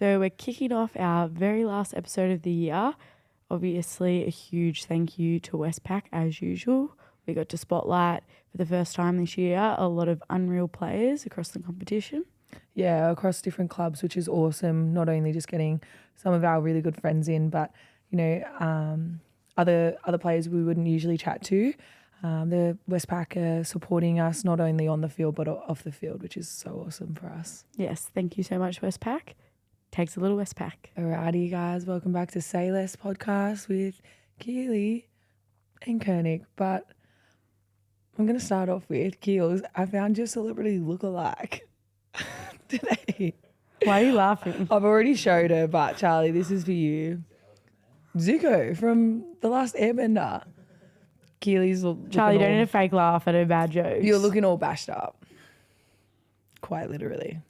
So we're kicking off our very last episode of the year. Obviously, a huge thank you to Westpac as usual. We got to spotlight for the first time this year a lot of unreal players across the competition. Yeah, across different clubs, which is awesome. Not only just getting some of our really good friends in, but other players we wouldn't usually chat to. The Westpac are supporting us not only on the field but off the field, which is so awesome for us. Yes, thank you so much, Westpac. Takes a little Westpac. Alrighty, guys, welcome back to Say Less podcast with Keeley and Kernick. But I'm going to start off with Keels. I found your celebrity lookalike today. Why are you laughing? I've already showed her, but Charlie, this is for you. Zuko from The Last Airbender. Keely's Charlie, don't need a fake laugh at her bad jokes. You're looking all bashed up. Quite literally.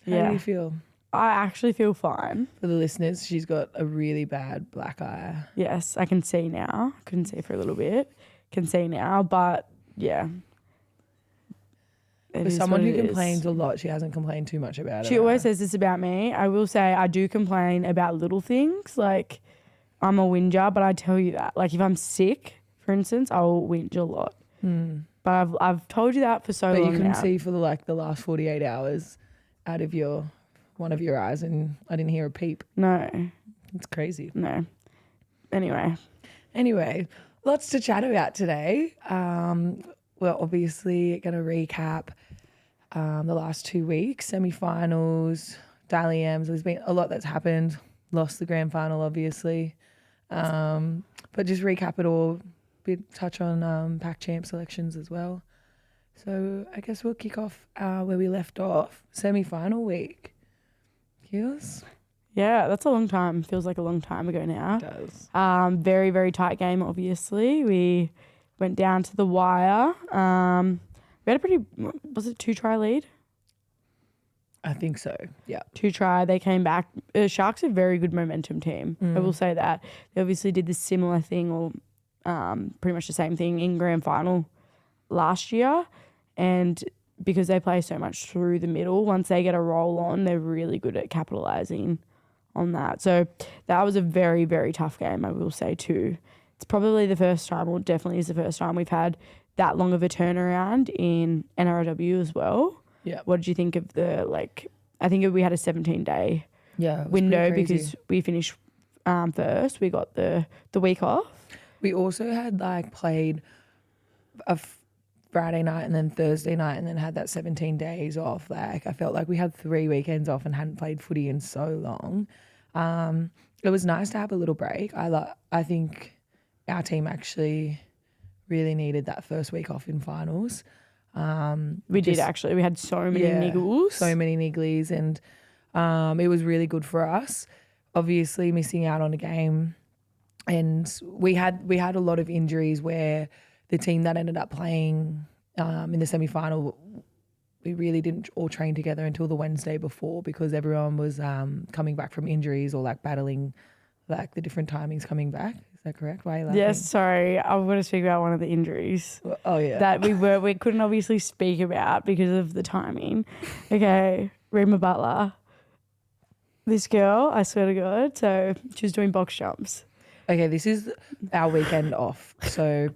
How do you feel? I actually feel fine. For the listeners, she's got a really bad black eye. Yes, I can see now. I couldn't see for a little bit. Can see now, but yeah. For someone who complains a lot, she hasn't complained too much about it. She always says this about me. I will say I do complain about little things. Like, I'm a whinger, but I tell you that. Like, if I'm sick, for instance, I'll whinge a lot. But I've told you that for so long now. But you can see for the last 48 hours out of one of your eyes, and I didn't hear a peep. No. It's crazy. No. Anyway, lots to chat about today. We're obviously going to recap the last 2 weeks, semi-finals, Dally M's. There's been a lot that's happened. Lost the grand final, obviously. But just recap it all. Touch on Pac Champ selections as well. So I guess we'll kick off where we left off, semi-final week. Keels? yeah, that's a long time. Feels like a long time ago now. It does. Very, very tight game, obviously. We went down to the wire. We had a pretty, was it 2-try lead? I think so, yeah. 2-try, they came back. Sharks are a very good momentum team. I will say that. They obviously did the similar thing or pretty much the same thing in grand final last year. And because they play so much through the middle, once they get a roll on, they're really good at capitalising on that. So that was a very, very tough game, I will say too. It's probably the first time, or definitely is the first time we've had that long of a turnaround in NRLW as well. Yeah. What did you think of I think we had a 17-day window because we finished first. We got the week off. We also had played a Friday night and then Thursday night and then had that 17 days off. I felt like we had 3 weekends off and hadn't played footy in so long. It was nice to have a little break. I think our team actually really needed that first week off in finals. We did actually. We had so many niggles. So many nigglies, and it was really good for us. Obviously missing out on a game, and we had a lot of injuries where the team that ended up playing in the semi-final, we really didn't all train together until the Wednesday before because everyone was coming back from injuries or battling the different timings coming back. Is that correct? Why are you laughing? Yes, sorry. I want to speak about one of the injuries. Oh, yeah. That we couldn't obviously speak about because of the timing. Okay, Rima Butler. This girl, I swear to God, so she was doing box jumps. Okay, this is our weekend off. So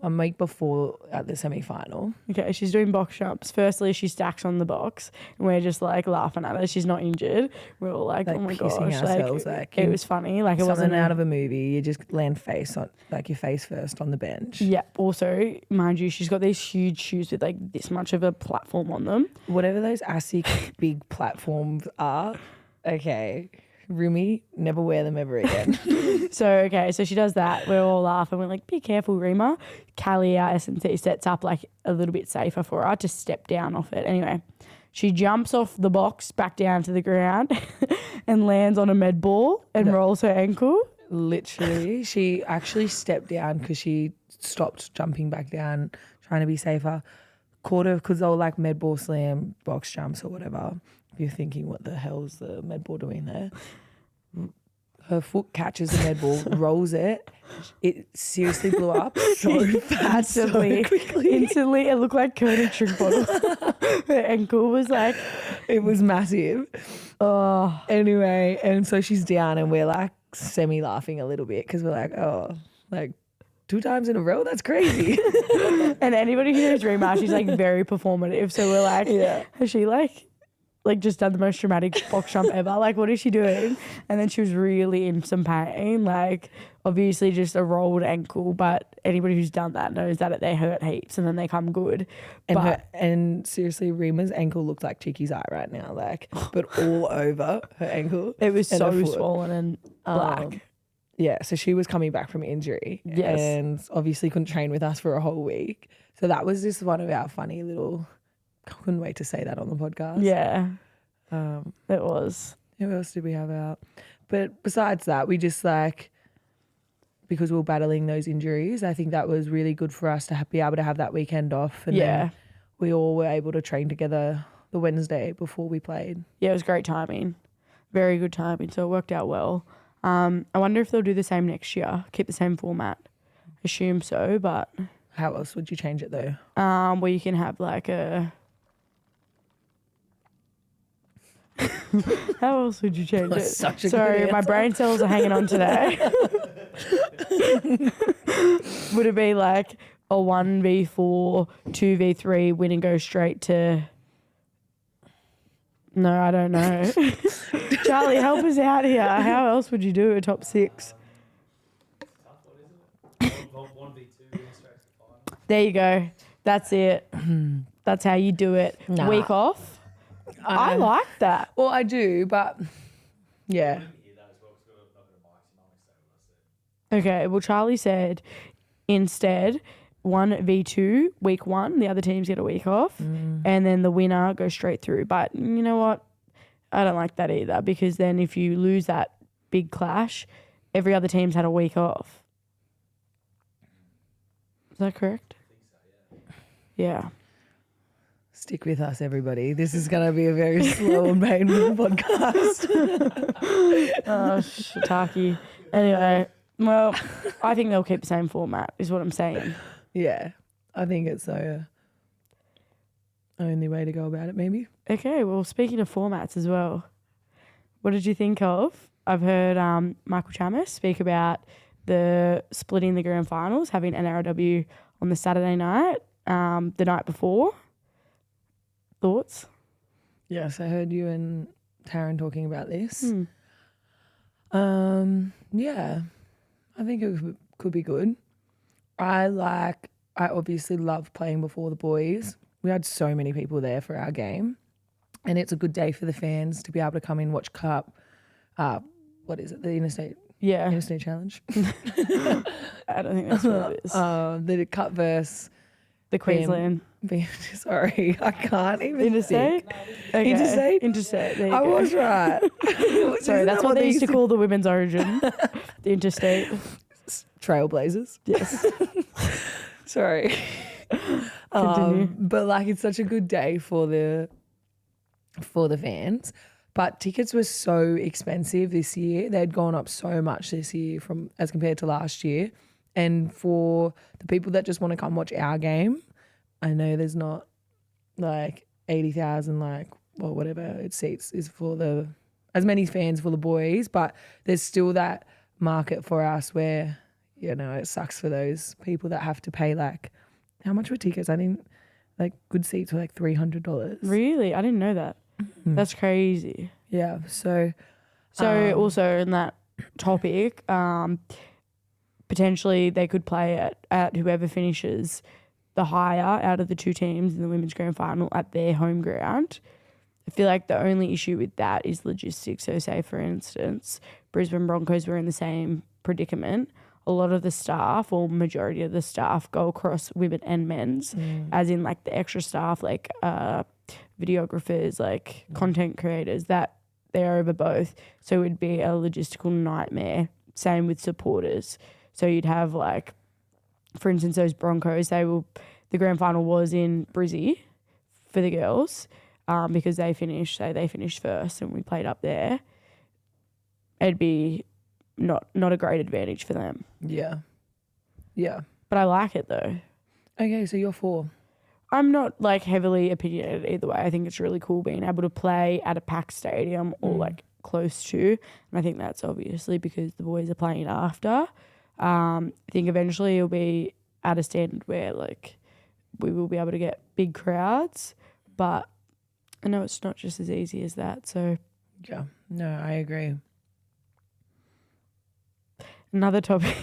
a week before at the semi-final. Okay, she's doing box jumps. Firstly, she stacks on the box and we're just laughing at her. She's not injured. We're all oh my gosh. Ourselves, it was funny. It something wasn't out of a movie. You just land face on, your face first on the bench. Yeah. Also, mind you, she's got these huge shoes with this much of a platform on them. Whatever those ASIC big platforms are, okay. Rumi, never wear them ever again. So she does that. We're all laughing. We're like, be careful, Rima. Callie, our S&C, sets up a little bit safer for her to step down off it. Anyway, she jumps off the box back down to the ground and lands on a med ball and rolls her ankle. Literally, she actually stepped down because she stopped jumping back down, trying to be safer. Caught her because they were med ball slam, box jumps or whatever. If you're thinking, what the hell's the med ball doing there? Her foot catches the med ball, rolls it. It seriously blew up so fast, so quickly. Instantly, it looked like Kernick drink bottle. Her ankle was It was massive. Oh, Anyway, and so she's down and we're like semi-laughing a little bit because we're like, oh, like 2 times in a row? That's crazy. and anybody who knows Rima, she's like very performative. So we're like, has she like just done the most dramatic box jump ever? Like, what is she doing? And then she was really in some pain. Like, obviously just a rolled ankle, but anybody who's done that knows that they hurt heaps and then they come good. And seriously, Rima's ankle looked like Chiki's eye right now, like, but all over her ankle. It was so swollen and black. Yeah, so she was coming back from injury. Yes. And obviously couldn't train with us for a whole week. So that was just one of our funny little, couldn't wait to say that on the podcast. Yeah, it was. Who else did we have out? But besides that, we just like, because we were battling those injuries, I think that was really good for us to be able to have that weekend off. And then we all were able to train together the Wednesday before we played. Yeah, it was great timing. Very good timing. So it worked out well. I wonder if they'll do the same next year, keep the same format. Assume so, but... How else would you change it though? Where you can have like a... How else would you change it? Sorry, my brain cells are hanging on today. Would it be like a 1v4, 2v3 win and go straight to... No, I don't know. Charlie, help us out here. How else would you do a top 6? There you go. That's it. That's how you do it. Nah. Week off. I like that. Well, I do, but yeah. Okay, well, Charlie said instead 1v2 week 1, the other teams get a week off, and then the winner goes straight through. But you know what? I don't like that either, because then if you lose that big clash, every other team's had a week off. Is that correct? I think so, yeah. Yeah. Stick with us, everybody. This is going to be a very slow and painful podcast. Oh, shiitake. Anyway, well, I think they'll keep the same format, is what I'm saying. Yeah, I think it's the only way to go about it, maybe. Okay, well, speaking of formats as well, what did you think of? I've heard Michael Chamis speak about the splitting the grand finals, having NRLW on the Saturday night, the night before. Thoughts? Yes, I heard you and Taryn talking about this. Yeah, I think it could be good. I obviously love playing before the boys. We had so many people there for our game, and it's a good day for the fans to be able to come in, watch Cup. What is it? The Interstate Challenge. I don't think that's what it is. The Cup verse. The Queensland. Sorry, I can't even Interstate? think. Okay. Interstate? Interstate. There you I go. was right. Sorry, that's what they used to call the women's origin. The Interstate. Trailblazers. Yes. Sorry. Continue. But like, it's such a good day for the fans. But tickets were so expensive this year. They'd gone up so much this year as compared to last year. And for the people that just want to come watch our game, I know there's not like 80,000 whatever it seats is for as many fans for the boys, but there's still that market for us where, you know, it sucks for those people that have to pay how much were tickets? I think good seats were $300. Really? I didn't know that. That's crazy. Yeah. So also in that topic, potentially they could play at whoever finishes the higher out of the two teams in the women's grand final at their home ground. I feel like the only issue with that is logistics. So say, for instance, Brisbane Broncos were in the same predicament. A lot of the staff, or majority of the staff, go across women and men's, as in the extra staff, videographers, content creators, that they're over both. So it would be a logistical nightmare. Same with supporters. So you'd have for instance, those Broncos, the grand final was in Brizzy for the girls, because they finished first and we played up there. It'd be not a great advantage for them. yeah. Yeah. But I like it though. Okay, so you're 4. I'm not like heavily opinionated either way. I think it's really cool being able to play at a packed stadium or like close to. And I think that's obviously because the boys are playing after. I think eventually it'll be at a standard where like we will be able to get big crowds, but I know it's not just as easy as that. So Yeah, no, I agree. another topic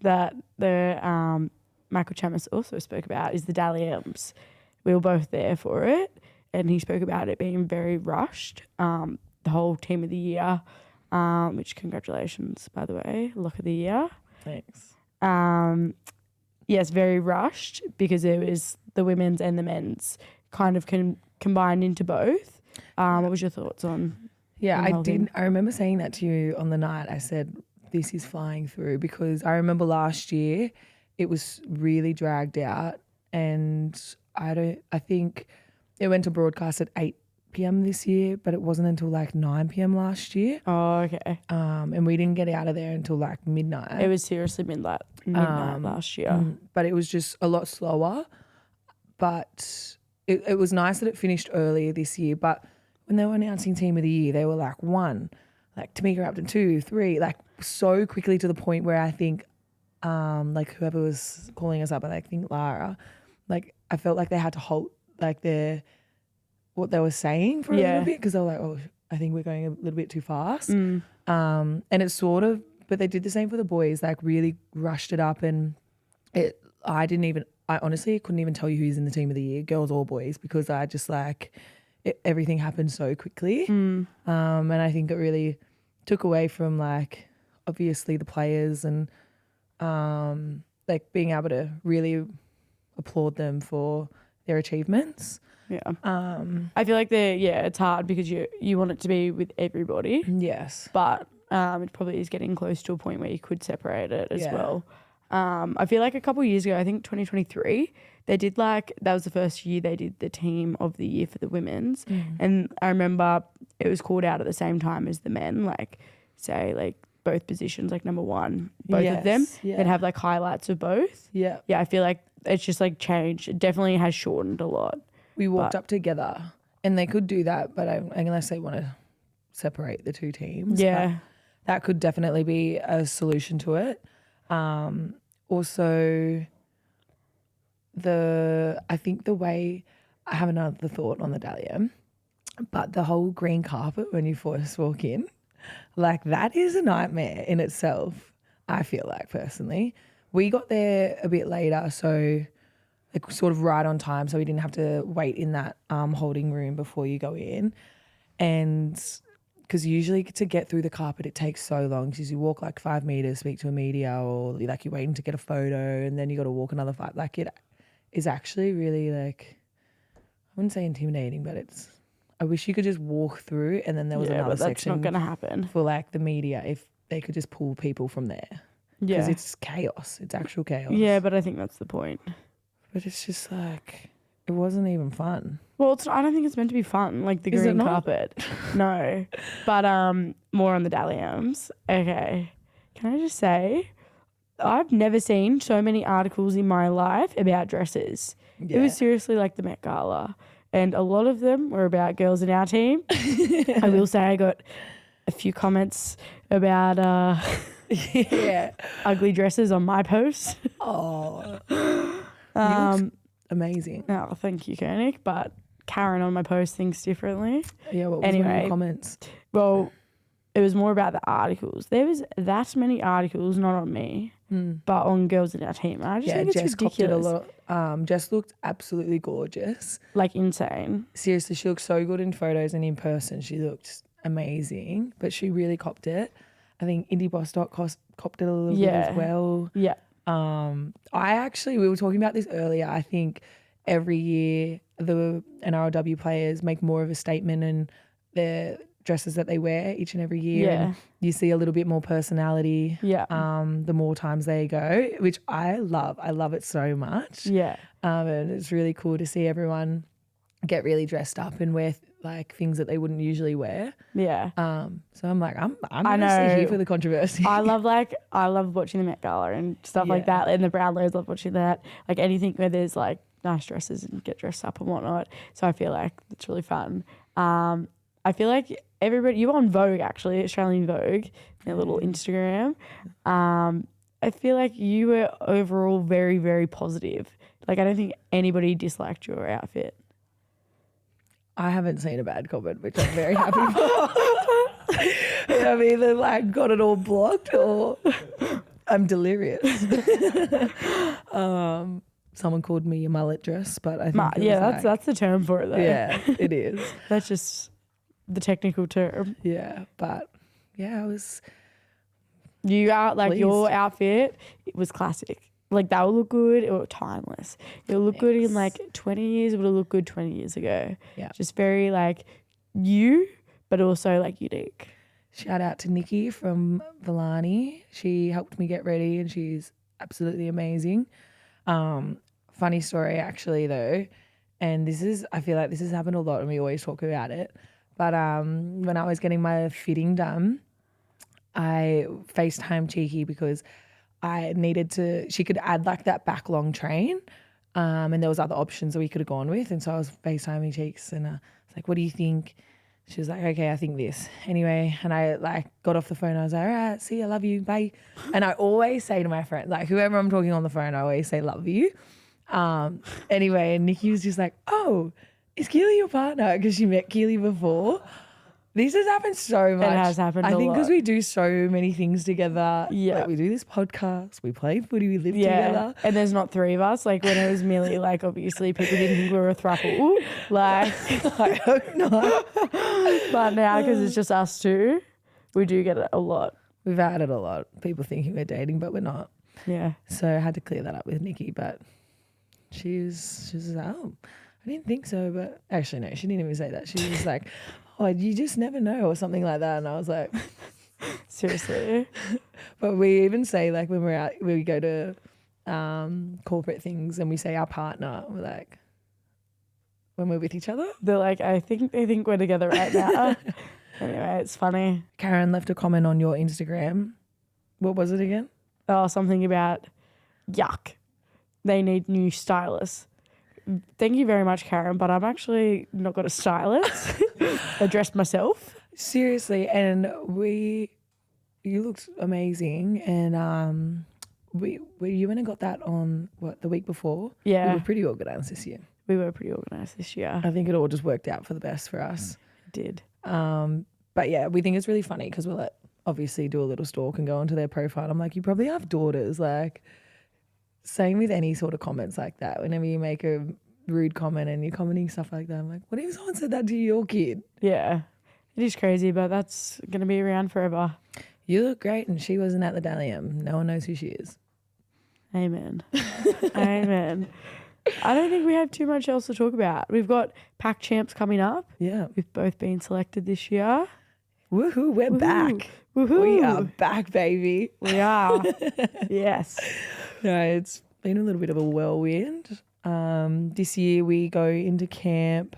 that the Michael Chamis also spoke about is the Dally M's. We were both there for it, and he spoke about it being very rushed. The whole team of the year, which congratulations, by the way, look of the year. Thanks. Yes, very rushed because it was the women's and the men's kind of combined into both. What was your thoughts on? Yeah, the I whole did. thing? I remember saying that to you on the night. I said, this is flying through, because I remember last year it was really dragged out, and I think it went to broadcast at 8 p.m. this year, but it wasn't until like 9 p.m. last year. Oh, okay. And we didn't get out of there until like midnight. It was seriously midnight last year. But it was just a lot slower. But it was nice that it finished earlier this year. But when they were announcing team of the year, they were like 1, like Tamika Upton 2, 3, like so quickly, to the point where I think like whoever was calling us up, I think Lara, like I felt like they had to halt like what they were saying for a little bit, because they were like, oh, I think we're going a little bit too fast. And it's sort of, but they did the same for the boys, like really rushed it up, and I honestly couldn't even tell you who's in the team of the year, girls or boys, because I just like everything happened so quickly. And I think it really took away from like obviously the players, and like being able to really applaud them for their achievements. Yeah. I feel like it's hard because you want it to be with everybody. Yes. But it probably is getting close to a point where you could separate it as well. I feel like a couple of years ago, I think 2023, they did that was the first year they did the team of the year for the women's. And I remember it was called out at the same time as the men, like say like both positions, like number 1, both of them. Yeah. They'd have like highlights of both. Yeah. Yeah, I feel like it's just like changed. It definitely has shortened a lot. We walked up together, and they could do that, but unless they want to separate the two teams. Yeah. That could definitely be a solution to it. Also, I think the way, I have another thought on the Dahlia, but the whole green carpet when you first walk in, like that is a nightmare in itself, I feel like personally. We got there a bit later, so like sort of right on time, so we didn't have to wait in that holding room before you go in. And because usually to get through the carpet, it takes so long, because you walk like 5 meters, speak to a media, or like you're waiting to get a photo, and then you got to walk another 5. Like it is actually really like, I wouldn't say intimidating, but I wish you could just walk through, and then there was another section. That's not going to happen. For like the media, if they could just pull people from there. Yeah. Because it's chaos. It's actual chaos. Yeah, but I think that's the point. But it's just like, it wasn't even fun. Well, I don't think it's meant to be fun, like the green carpet. No. But more on the Daliams. Okay. Can I just say, I've never seen so many articles in my life about dresses. Yeah. It was seriously like the Met Gala. And a lot of them were about girls in our team. I will say I got a few comments about ugly dresses on my post. Oh. You look amazing. Oh, thank you, Kernick. But Karen on my post thinks differently. Yeah, what was one of your comments? Well, it was more about the articles. There was that many articles, not on me, but on girls in our team. I just think it's Jess ridiculous. copped it a lot. Jess looked absolutely gorgeous. Like insane. Seriously, she looked so good in photos, and in person she looked amazing. But she really copped it. I think Indie Boss copped it a little bit as well. Yeah. We were talking about this earlier. I think every year the NRLW players make more of a statement in their dresses that they wear each and every year. Yeah. And you see a little bit more personality. Yeah. The more times they go, which I love. I love it so much. Yeah. And it's really cool to see everyone get really dressed up and wear like things that they wouldn't usually wear. Yeah. So I'm like, I'm honestly here for the controversy. I love watching the Met Gala and stuff like that, and the Brownlows love watching that. Like anything where there's like nice dresses and get dressed up and whatnot. So I feel like it's really fun. I feel like everybody, you were on Vogue actually, Australian Vogue, their little Instagram. I feel like you were overall very, very positive. Like I don't think anybody disliked your outfit. I haven't seen a bad comment, which I'm very happy for. I've either like got it all blocked or I'm delirious. Someone called me a mullet dress, but I think that's the term for it though. Yeah, it is. That's just the technical term. Yeah, but yeah, I was. You are like pleased. Your outfit, it was classic. Like that will look good. It will timeless. It will look good in like 20 years. It would look good 20 years ago. Yeah, just very like you, but also like unique. Shout out to Nikki from Villani. She helped me get ready and she's absolutely amazing. Funny story actually though, and I feel like this has happened a lot and we always talk about it. But when I was getting my fitting done, I FaceTimed Cheeky because I she could add like that back long train. And there was other options that we could have gone with. And so I was FaceTiming Cheeks and I was like, what do you think? She was like, okay, I think this. Anyway, and I like got off the phone. I was like, all right, see, I love you, bye. And I always say to my friend, like whoever I'm talking on the phone, I always say love you. Anyway, and Nikki was just like, oh, is Keeley your partner? Because she met Keeley before. This has happened so much. It has happened I think a because lot. we do so many things together. Yeah. Like we do this podcast, we play footy, we live together. And there's not three of us. Like when it was merely like obviously people didn't think we were a throuple. Like I hope not. But now because it's just us two, we do get it a lot. We've had it a lot. People thinking we're dating, but we're not. Yeah. So I had to clear that up with Nikki, but she was like, oh, I didn't think so. But actually, no, she didn't even say that. She was like, oh, you just never know or something like that. And I was like, seriously. But we even say like when we're out, we go to corporate things and we say our partner, we're like, when we're with each other. They're like, they think we're together right now. Anyway, it's funny. Karen left a comment on your Instagram. What was it again? Oh, something about yuck. They need new stylists. Thank you very much, Karen, but I'm actually not got a stylist. I dressed myself. Seriously, and you looked amazing, and you went and got that on the week before. Yeah, we were pretty organised this year. We were pretty organised this year. I think it all just worked out for the best for us. It did. But yeah, we think it's really funny because we'll obviously do a little stalk and go onto their profile. I'm like, you probably have daughters. Like, same with any sort of comments like that. Whenever you make a rude comment and you're commenting stuff like that, I'm like, what if someone said that to your kid? Yeah, it is crazy, but that's going to be around forever. You look great and she wasn't at the Dalium. No one knows who she is. Amen. Amen. I don't think we have too much else to talk about. We've got Pack Champs coming up. Yeah. We've both been selected this year. Woohoo, we're back. Woohoo. We are back, baby. We are. Yes. No, it's been a little bit of a whirlwind. This year we go into camp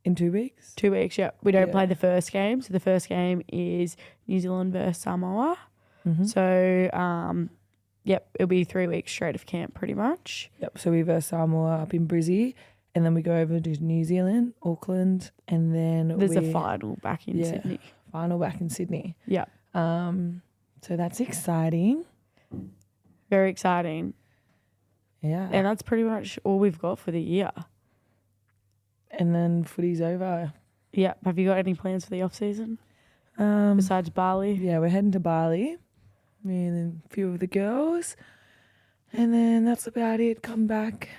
in 2 weeks. 2 weeks, yeah. We don't play the first game. So the first game is New Zealand versus Samoa. Mm-hmm. So, it'll be 3 weeks straight of camp pretty much. Yep, so we verse Samoa up in Brizzy, and then we go over to New Zealand, Auckland, and then there's a final back in Sydney. Final back in Sydney. Yeah. So that's exciting. Very exciting. Yeah. And that's pretty much all we've got for the year. And then footy's over. Yeah. Have you got any plans for the off season? Besides Bali? Yeah, we're heading to Bali. Me and a few of the girls. And then that's about it. Come back,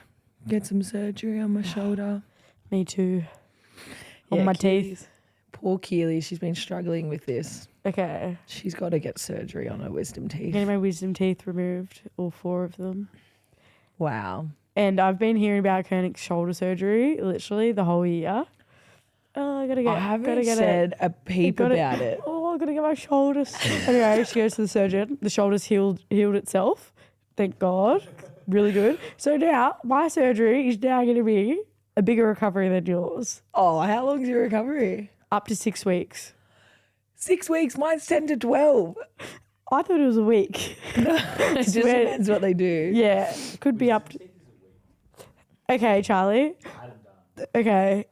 get some surgery on my shoulder. Me too. On my teeth. Poor Keeley, she's been struggling with this. Okay. She's got to get surgery on her wisdom teeth. Getting my wisdom teeth removed, all 4 of them. Wow. And I've been hearing about Kernick's shoulder surgery literally the whole year. Oh, I haven't said a peep about it. Oh, I gotta get my shoulders. Anyway, she goes to the surgeon. The shoulder's healed itself. Thank God. Really good. So now my surgery is now going to be a bigger recovery than yours. Oh, how long's your recovery? Up to 6 weeks. 6 weeks. Mine's 10 to 12. I thought it was a week. It just depends what they do. Yeah, could be up to... Okay, Charlie. Okay.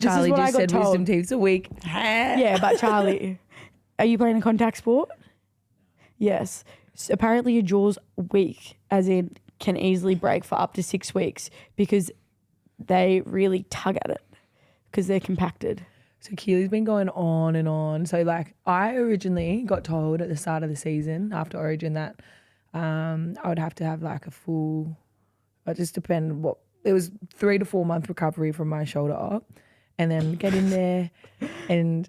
Charlie what I just got said told. wisdom teeth a week. Yeah, but Charlie, are you playing a contact sport? Yes. So apparently your jaw's weak, as in can easily break for up to 6 weeks because they really tug at it because they're compacted. So Keely's been going on and on. So like I originally got told at the start of the season after Origin that I would have to have like a full, it just depended what, it was 3 to 4 month recovery from my shoulder up and then get in there and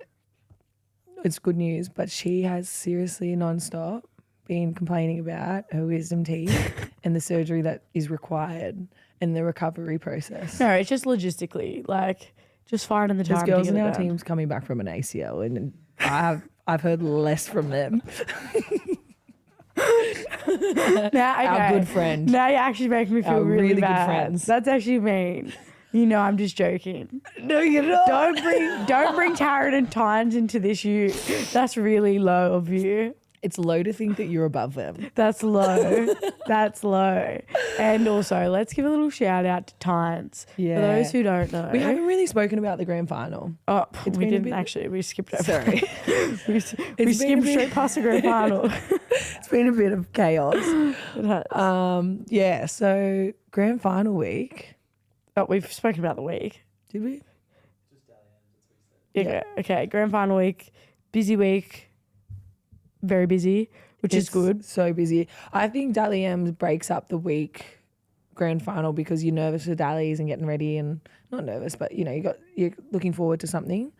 it's good news. But she has seriously nonstop been complaining about her wisdom teeth and the surgery that is required and the recovery process. No, it's just logistically, like just finding the time There's girls to in get our it done. team's coming back from an ACL and I've heard less from them. Now, okay. Our good friend. Now you're actually making me feel Our really good bad. friends. That's actually mean. You know, I'm just joking. No, you're not. Don't bring Taryn and Tynes into this. That's really low of you. It's low to think that you're above them. That's low. That's low. And also, let's give a little shout out to Tynes. Yeah. For those who don't know. We haven't really spoken about the grand final. Oh, It's we been a didn't bit- actually. We skipped over. Sorry. we been a skimmed bit- straight past the grand final. It's been a bit of chaos. Yeah, so grand final week. Oh, we've spoken about the week. Did we? Yeah. Okay. Grand final week. Busy week. Very busy, which is It's good. So busy. I think Dally M's breaks up the week grand final because you're nervous for Dallies and getting ready and not nervous, but you're looking forward to something.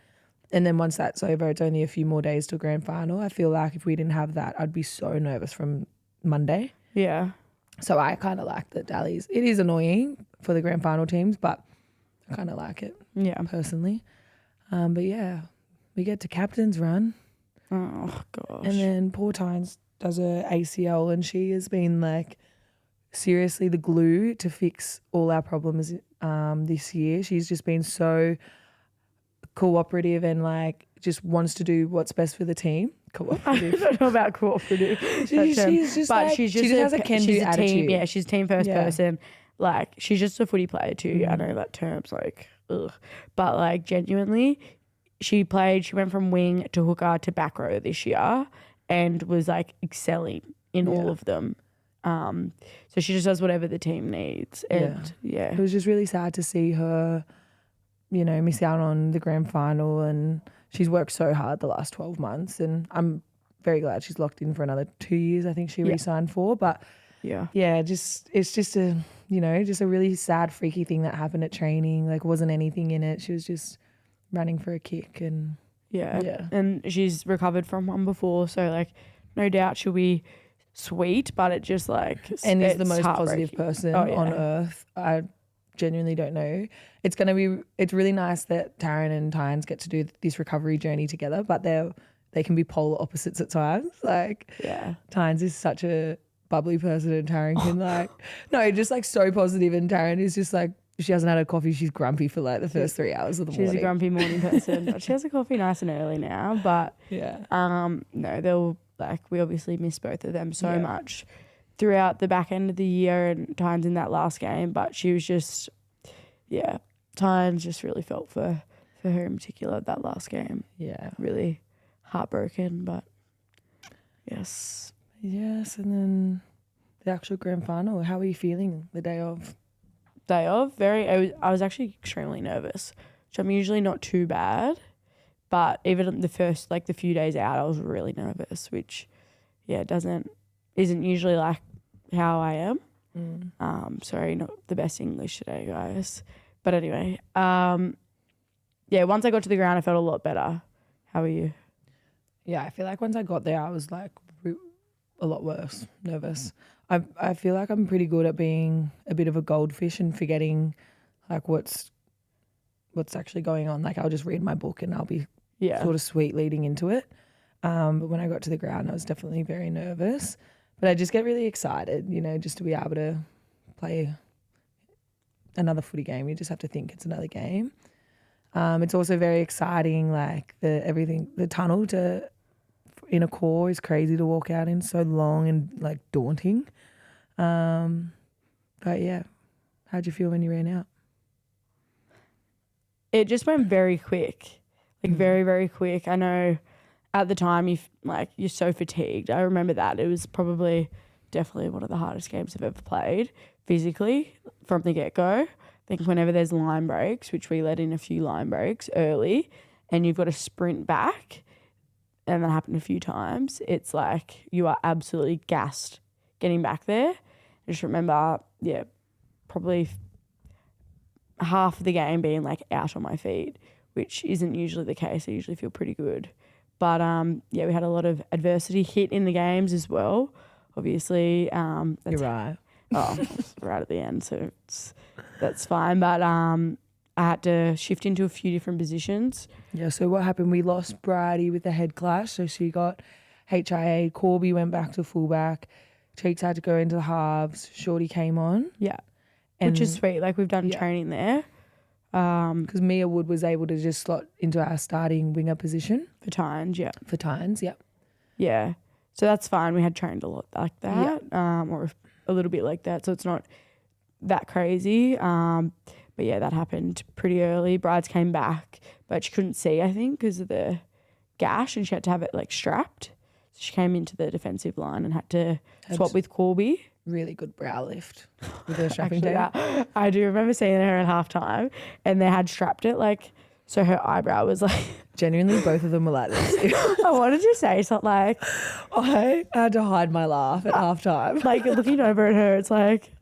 And then once that's over, it's only a few more days till grand final. I feel like if we didn't have that, I'd be so nervous from Monday. Yeah. So I kind of like the Dallies. It is annoying for the grand final teams, but I kind of like it Yeah. personally. But yeah, we get to captain's run. Oh gosh. And then poor Tynes does her ACL and she has been like seriously the glue to fix all our problems this year. She's just been so cooperative and like just wants to do what's best for the team. I Cooperative. don't know about cooperative. She's just but like, she's she just just has a can-do she's a attitude. team. Yeah, she's a team first Yeah. person. Like she's just a footy player too. I know that term's like ugh, but like genuinely, she went from wing to hooker to back row this year, and was like excelling in all of them. So she just does whatever the team needs, and It was just really sad to see her, miss out on the grand final, and she's worked so hard the last 12 months, and I'm very glad she's locked in for another 2 years. I think she re-signed for, but it's just a really sad, freaky thing that happened at training. Like, wasn't anything in it. She was just running for a kick, and and she's recovered from one before, so like no doubt she'll be sweet, but it just like and is the it's most positive heartbreaking. person Oh, yeah. on earth. I genuinely don't know. It's really nice that Taryn and Tynes get to do this recovery journey together, but they can be polar opposites at times. Like Tynes is such a bubbly person and Taryn can just like so positive, and Taryn is just like, if she hasn't had a coffee, she's grumpy for like the first 3 hours of the morning. She's a grumpy morning person, but she has a coffee nice and early now. But no, we obviously miss both of them so much throughout the back end of the year and Tynes in that last game. But she was just, Tynes just really felt for her in particular that last game. Yeah. Really heartbroken, but yes. Yes, and then the actual grand final. How were you feeling the day of? Day of, I was actually extremely nervous, which I'm usually not too bad, but even the first the few days out I was really nervous, which isn't usually like how I am. Sorry, not the best English today, guys, but anyway, once I got to the ground I felt a lot better. How are you? Yeah, I feel like once I got there I was like a lot worse, nervous. I feel like I'm pretty good at being a bit of a goldfish and forgetting like what's actually going on. Like I'll just read my book and I'll be sort of sweet leading into it. But when I got to the ground I was definitely very nervous. But I just get really excited, just to be able to play another footy game. You just have to think it's another game. It's also very exciting, like the tunnel in a core is crazy to walk out in, so long and like daunting. But yeah, How'd you feel when you ran out? It just went very quick, like very, very quick. I know at the time you're so fatigued. I remember that. It was definitely one of the hardest games I've ever played physically from the get-go. I think whenever there's line breaks, which we let in a few line breaks early, and you've got to sprint back, and that happened a few times, it's like you are absolutely gassed getting back there. I just remember, probably half of the game being like out on my feet, which isn't usually the case. I usually feel pretty good. But we had a lot of adversity hit in the games as well. Obviously, You're right. Right at the end, so that's fine. But I had to shift into a few different positions. Yeah, so what happened? We lost Bridie with the head clash, so she got HIA. Corby went back to fullback. Cheeks had to go into the halves. Shorty came on. Yeah, which is sweet. Like, we've done training there. Because Mia Wood was able to just slot into our starting winger position. For Tynes, yeah. For Tynes, yep. Yeah. So that's fine. We had trained a lot like that, or a little bit like that. So it's not that crazy. But yeah, that happened pretty early. Brides came back, but she couldn't see, I think, because of the gash, and she had to have it like strapped. So she came into the defensive line and had to swap with Corby. Really good brow lift with her strapping Actually, tape. I do remember seeing her at halftime, and they had strapped it like, so her eyebrow was like. Genuinely, both of them were like this. I wanted to say something like. I had to hide my laugh at halftime. Like, looking over at her, it's like,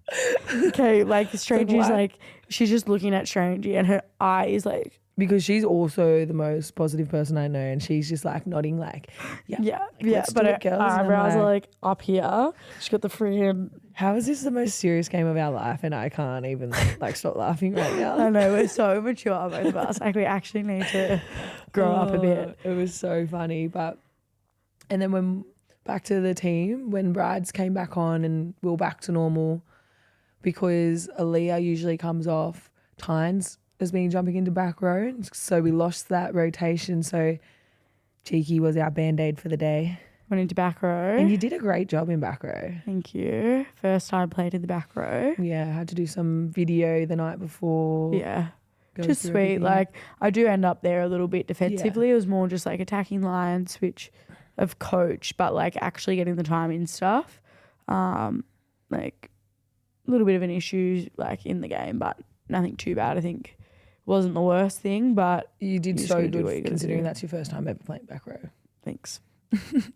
okay, like Strangey's like, she's just looking at Strangey, and her eye is like. Because she's also the most positive person I know, and she's just like nodding like, but her eyebrows are like up here. She's got the freaking. How is this the most serious game of our life, and I can't even like stop laughing right now? I know, we're so mature, both of us. Like, we actually need to grow up a bit. It was so funny, and then when back to the team, when Brides came back on and we were back to normal, because Aaliyah usually comes off, Tynes has been jumping into back row, so we lost that rotation. So Cheeky was our band-aid for the day. Went into back row. And you did a great job in back row. Thank you. First time played in the back row. Yeah, I had to do some video the night before. Yeah. Just sweet. Everything. Like, I do end up there a little bit defensively. Yeah. It was more just like attacking line, switch of coach, but like actually getting the time in stuff. Like a little bit of an issue like in the game, but nothing too bad. I think it wasn't the worst thing, but you did so good considering that's your first time ever playing back row. Thanks.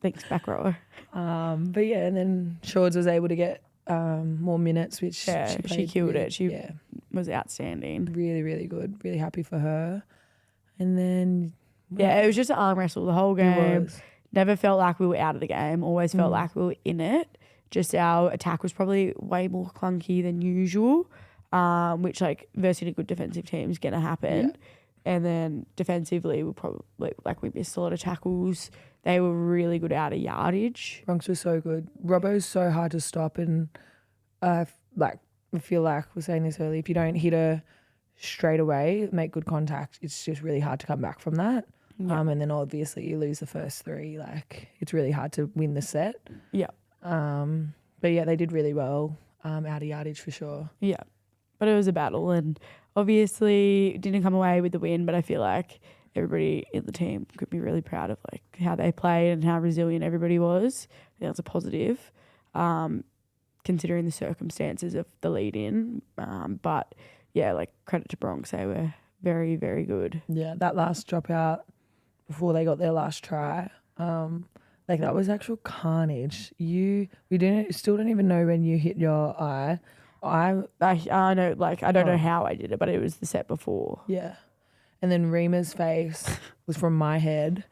Thanks, back row. But yeah, and then Shorts was able to get more minutes, which she killed it. She was outstanding. Really, really good. Really happy for her. And then it was just an arm wrestle the whole game. Never felt like we were out of the game. Always felt like we were in it. Just our attack was probably way more clunky than usual, which like versus a good defensive team is gonna happen. Yeah. And then defensively, we probably we missed a lot of tackles. They were really good out of yardage. Bronx was so good. Robbo's so hard to stop, and I feel like we're saying this earlier. If you don't hit her straight away, make good contact, it's just really hard to come back from that. Yeah. And then obviously you lose the first three. Like, it's really hard to win the set. Yeah. But yeah, they did really well out of yardage for sure. Yeah. But it was a battle, and obviously didn't come away with the win, but I feel like everybody in the team could be really proud of like how they played and how resilient everybody was. I think that's a positive, considering the circumstances of the lead-in. But yeah, like credit to Bronx, they were very, very good. Yeah, that last dropout before they got their last try, like that was actual carnage. We still don't even know when you hit your eye. I know, like I don't know how I did it, but it was the set before. Yeah. And then Reema's face was from my head.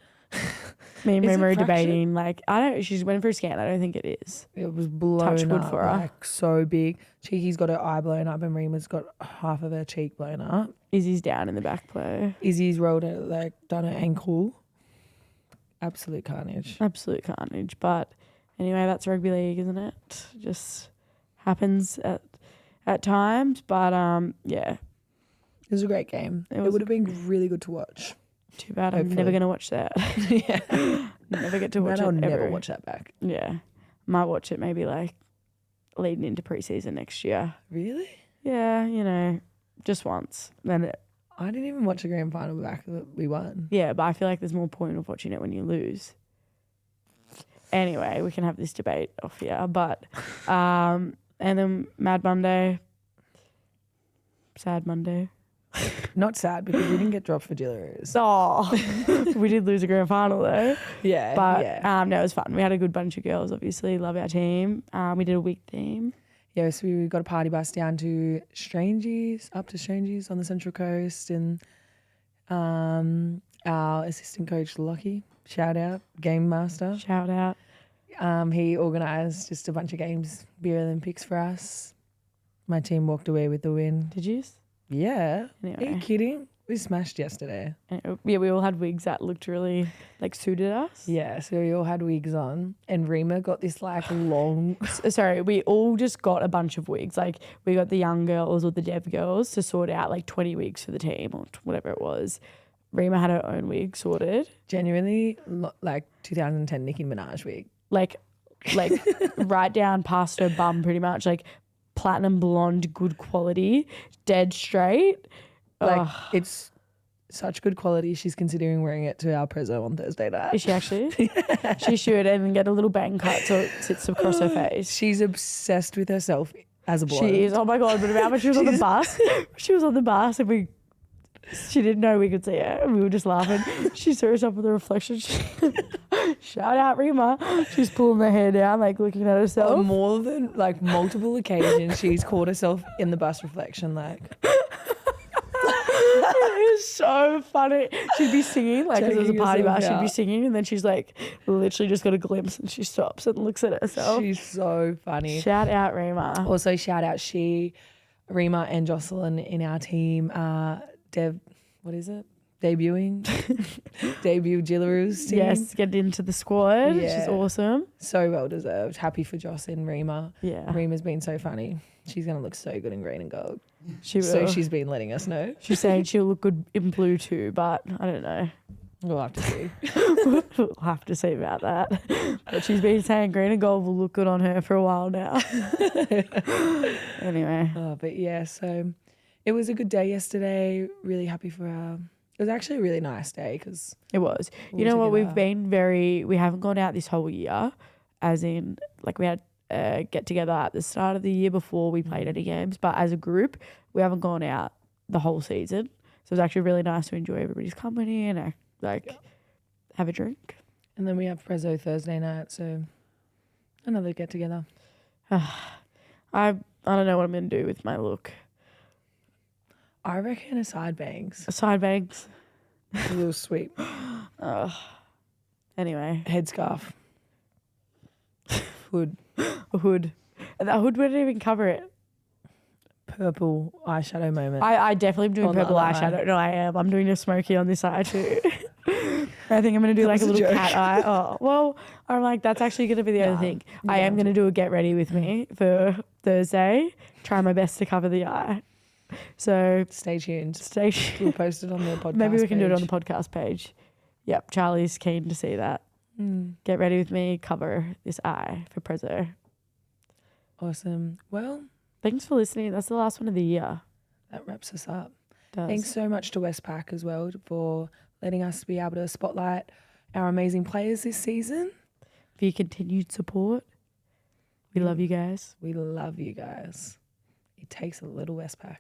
Me and Reema were debating, like, she went for a scan. I don't think it is. It was blown up, for her. Like, so big. Cheeky's got her eye blown up and Reema's got half of her cheek blown up. Izzy's down in the back play. Izzy's rolled it, like, done her ankle. Absolute carnage. Absolute carnage. But anyway, that's rugby league, isn't it? Just happens at times. But, yeah. It was a great game. It would have been really good to watch. Too bad I'm never going to watch that. Yeah. Never get to watch it. I'll never watch that back. Yeah. Might watch it maybe like leading into preseason next year. Really? Yeah, you know, just once. Then I didn't even watch the grand final back that we won. yeah, but I feel like there's more point of watching it when you lose. Anyway, we can have this debate off here, but and then Mad Monday, Sad Monday. Not sad because we didn't get dropped for Gillaroos. Oh, we did lose a grand final though. Yeah, But no, it was fun. We had a good bunch of girls. Obviously, love our team. We did a week theme. Yeah, so we got a party bus down to Strangies, up to Strangies on the Central Coast, and our assistant coach Lockie, shout out, game master. Shout out. He organised just a bunch of games, beer Olympics for us. My team walked away with the win. Did you? Yeah. Anyway. Are you kidding? We smashed yesterday. Yeah, we all had wigs that looked really suited us. Yeah, so we all had wigs on, and Rima got this long. Sorry, we all just got a bunch of wigs. Like we got the young girls or the dev girls to sort out 20 wigs for the team or whatever it was. Rima had her own wig sorted. Genuinely, 2010 Nicki Minaj wig. Like right down past her bum, pretty much. Platinum blonde, good quality, dead straight. It's such good quality. She's considering wearing it to our prezzo on Thursday night. Is she actually? Yeah. She should, and get a little bang cut so it sits across her face. She's obsessed with herself as a blonde. She is. Oh my God. But remember she was on the bus? She was on the bus and she didn't know we could see her. And we were just laughing. She saw herself with a reflection. Shout out Rima. She's pulling her hair down, looking at herself. On more than multiple occasions, she's caught herself in the bus reflection. It was so funny. She'd be singing, because it was a party bus, she'd be singing, and then she's literally just got a glimpse and she stops and looks at herself. She's so funny. Shout out Rima. Also, shout out Rima and Jocelyn in our team. Debuting? Debut Gillaroos team. Yes, get into the squad, which is awesome. So well deserved. Happy for Joss and Rima. Yeah. Rima's been so funny. She's going to look so good in green and gold. She will. So she's been letting us know. She's saying she'll look good in blue too, but I don't know. We'll have to see. We'll have to see about that. But she's been saying green and gold will look good on her for a while now. Anyway. Oh, but yeah, so it was a good day yesterday. Really happy for our... It was actually a really nice day because... It was. You know what? We've been we haven't gone out this whole year, as in, we had a get together at the start of the year before we played any games, but as a group, we haven't gone out the whole season. So it was actually really nice to enjoy everybody's company and have a drink. And then we have Prezzo Thursday night, so another get together. I don't know what I'm going to do with my look. I reckon a side bangs. Side bangs. A little sweep. Anyway. Headscarf. Hood. A hood. And that hood wouldn't even cover it. Purple eyeshadow moment. I definitely am doing purple eyeshadow. No, I am. I'm doing a smoky on this eye too. I think I'm going to do a little cat eye. Oh, well, I'm that's actually going to be the other thing. Yeah, I am going to do a get ready with me for Thursday. Try my best to cover the eye. So stay tuned. We'll post it on the podcast Maybe we can do it on the podcast page. Yep, Charlie's keen to see that. Get ready with me, cover this eye for Prezzo. Awesome. Well, thanks for listening. That's the last one of the year. That wraps us up. Does. Thanks so much to Westpac as well for letting us be able to spotlight our amazing players this season. For your continued support. We love you guys. We love you guys. It takes a little Westpac.